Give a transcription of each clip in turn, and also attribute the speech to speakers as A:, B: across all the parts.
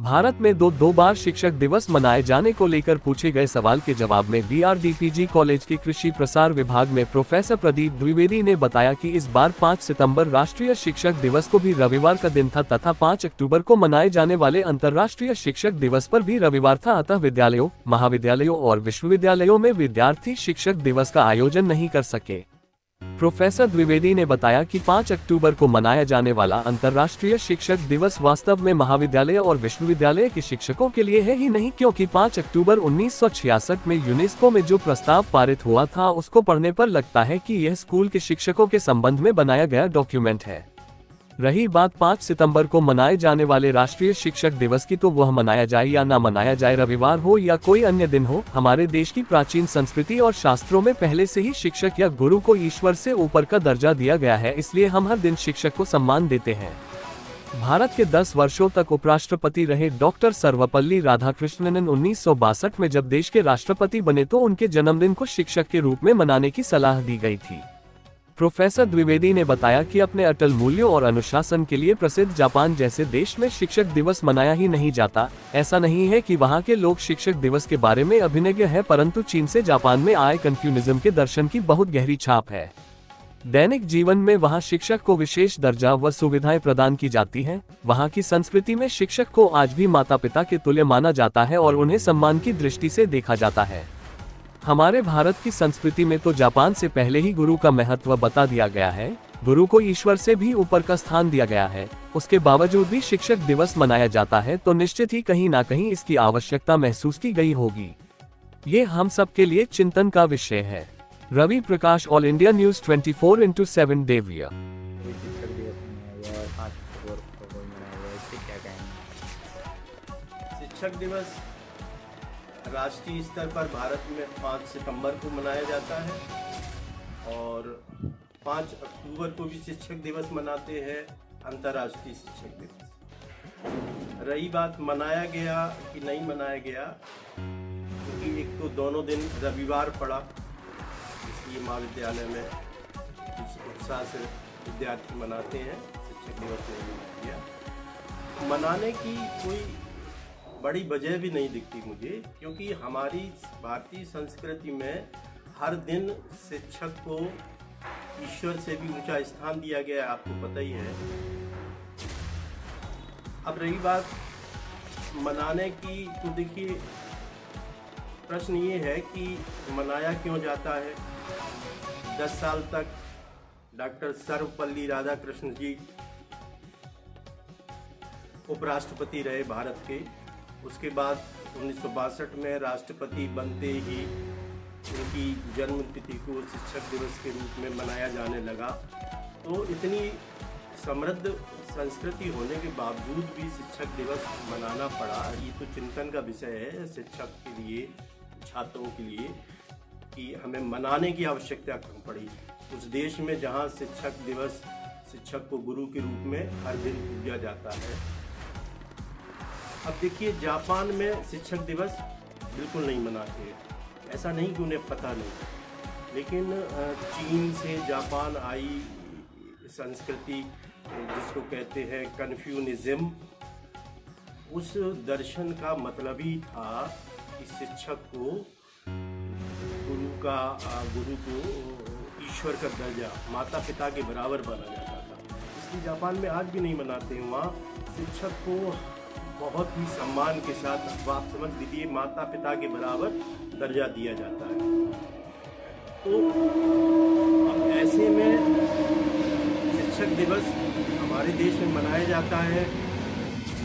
A: भारत में दो बार शिक्षक दिवस मनाए जाने को लेकर पूछे गए सवाल के जवाब में बीआरडीपीजी कॉलेज के कृषि प्रसार विभाग में प्रोफेसर प्रदीप द्विवेदी ने बताया कि इस बार 5 सितंबर राष्ट्रीय शिक्षक दिवस को भी रविवार का दिन था तथा 5 अक्टूबर को मनाए जाने वाले अंतर्राष्ट्रीय शिक्षक दिवस पर भी रविवार था। अतः विद्यालयों, महाविद्यालयों और विश्वविद्यालयों में विद्यार्थी शिक्षक दिवस का आयोजन नहीं कर सके। प्रोफेसर द्विवेदी ने बताया कि 5 अक्टूबर को मनाया जाने वाला अंतर्राष्ट्रीय शिक्षक दिवस वास्तव में महाविद्यालय और विश्वविद्यालय के शिक्षकों के लिए है ही नहीं, क्योंकि 5 अक्टूबर 1966 में यूनेस्को में जो प्रस्ताव पारित हुआ था उसको पढ़ने पर लगता है कि यह स्कूल के शिक्षकों के संबंध में बनाया गया डॉक्यूमेंट है। रही बात 5 सितंबर को मनाए जाने वाले राष्ट्रीय शिक्षक दिवस की, तो वह मनाया जाए या ना मनाया जाए, रविवार हो या कोई अन्य दिन हो, हमारे देश की प्राचीन संस्कृति और शास्त्रों में पहले से ही शिक्षक या गुरु को ईश्वर से ऊपर का दर्जा दिया गया है, इसलिए हम हर दिन शिक्षक को सम्मान देते हैं। भारत के 10 वर्षों तक उपराष्ट्रपति रहे डॉक्टर सर्वपल्ली राधाकृष्णन 1962 में जब देश के राष्ट्रपति बने तो उनके जन्मदिन को शिक्षक के रूप में मनाने की सलाह दी गई थी। प्रोफेसर द्विवेदी ने बताया कि अपने अटल मूल्यों और अनुशासन के लिए प्रसिद्ध जापान जैसे देश में शिक्षक दिवस मनाया ही नहीं जाता। ऐसा नहीं है कि वहां के लोग शिक्षक दिवस के बारे में अभिज्ञ हैं, परंतु चीन से जापान में आए कन्फ्यूशनिज्म के दर्शन की बहुत गहरी छाप है। दैनिक जीवन में वहां शिक्षक को विशेष दर्जा व सुविधाएं प्रदान की जाती हैं। वहां की संस्कृति में शिक्षक को आज भी माता पिता के तुल्य माना जाता है और उन्हें सम्मान की दृष्टि से देखा जाता है। हमारे भारत की संस्कृति में तो जापान से पहले ही गुरु का महत्व बता दिया गया है। गुरु को ईश्वर से भी ऊपर का स्थान दिया गया है। उसके बावजूद भी शिक्षक दिवस मनाया जाता है, तो निश्चित ही कहीं ना कहीं इसकी आवश्यकता महसूस की गई होगी। ये हम सब के लिए चिंतन का विषय है। Ravi Prakash, all India news 24/7 देविया।
B: शिक्षक दिवस राष्ट्रीय स्तर पर भारत में 5 सितंबर को मनाया जाता है और 5 अक्टूबर को भी शिक्षक दिवस मनाते हैं, अंतर्राष्ट्रीय शिक्षक दिवस। रही बात मनाया गया कि नहीं मनाया गया, क्योंकि एक तो दोनों दिन रविवार पड़ा, इसलिए महाविद्यालय में उत्साह से विद्यार्थी मनाते हैं, शिक्षक दिवस नहीं किया। मनाने की कोई बड़ी वजह भी नहीं दिखती मुझे, क्योंकि हमारी भारतीय संस्कृति में हर दिन शिक्षक को ईश्वर से भी ऊंचा स्थान दिया गया है, आपको पता ही है। अब रही बात मनाने की, तो देखिए प्रश्न ये है कि मनाया क्यों जाता है। 10 साल तक डॉक्टर सर्वपल्ली राधाकृष्णन जी उपराष्ट्रपति रहे भारत के। उसके बाद 1962 में राष्ट्रपति बनते ही उनकी जन्म तिथि को शिक्षक दिवस के रूप में मनाया जाने लगा। तो इतनी समृद्ध संस्कृति होने के बावजूद भी शिक्षक दिवस मनाना पड़ा, ये तो चिंतन का विषय है शिक्षक के लिए, छात्रों के लिए, कि हमें मनाने की आवश्यकता क्यों पड़ी उस देश में जहाँ शिक्षक दिवस शिक्षक को गुरु के रूप में हर दिन पूजा जाता है। अब देखिए जापान में शिक्षक दिवस बिल्कुल नहीं मनाते। ऐसा नहीं कि उन्हें पता नहीं, लेकिन चीन से जापान आई संस्कृति, जिसको कहते हैं कन्फ्यूशनिज्म, उस दर्शन का मतलब ही था कि शिक्षक को गुरु को ईश्वर का दर्जा, माता पिता के बराबर माना जाता था। इसलिए जापान में आज भी नहीं मनाते हैं। वहाँ शिक्षक को बहुत ही सम्मान के साथ, आप समझ लीजिए, माता पिता के बराबर दर्जा दिया जाता है। तो अब ऐसे में शिक्षक दिवस हमारे देश में मनाया जाता है,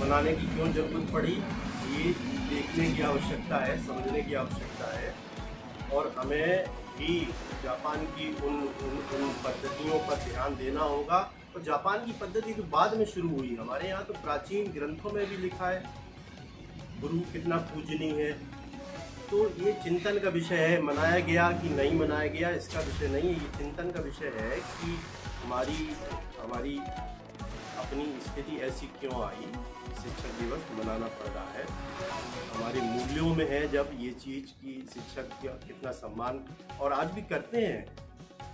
B: मनाने की क्यों जरूरत पड़ी, ये देखने की आवश्यकता है, समझने की आवश्यकता है। और हमें भी जापान की उन पद्धतियों पर ध्यान देना होगा। और जापान की पद्धति तो बाद में शुरू हुई, हमारे यहाँ तो प्राचीन ग्रंथों में भी लिखा है गुरु कितना पूजनीय है। तो ये चिंतन का विषय है, मनाया गया कि नहीं मनाया गया इसका विषय नहीं है, ये चिंतन का विषय है कि हमारी अपनी स्थिति ऐसी क्यों आई, शिक्षक दिवस मनाना पड़ रहा है। हमारे मूल्यों में है जब ये चीज़ कि शिक्षक का कितना सम्मान, और आज भी करते हैं।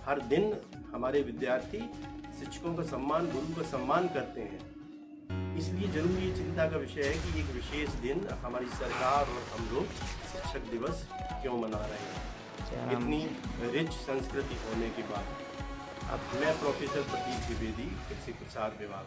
B: हर दिन हमारे विद्यार्थी शिक्षकों का सम्मान, गुरु का सम्मान करते हैं। इसलिए जरूरी चिंता का विषय है कि एक विशेष दिन हमारी सरकार और हम लोग शिक्षक दिवस क्यों मना रहे हैं, इतनी रिच संस्कृति होने के बाद। अब मैं प्रोफेसर प्रदीप द्विवेदी, कृषि प्रसार विभाग।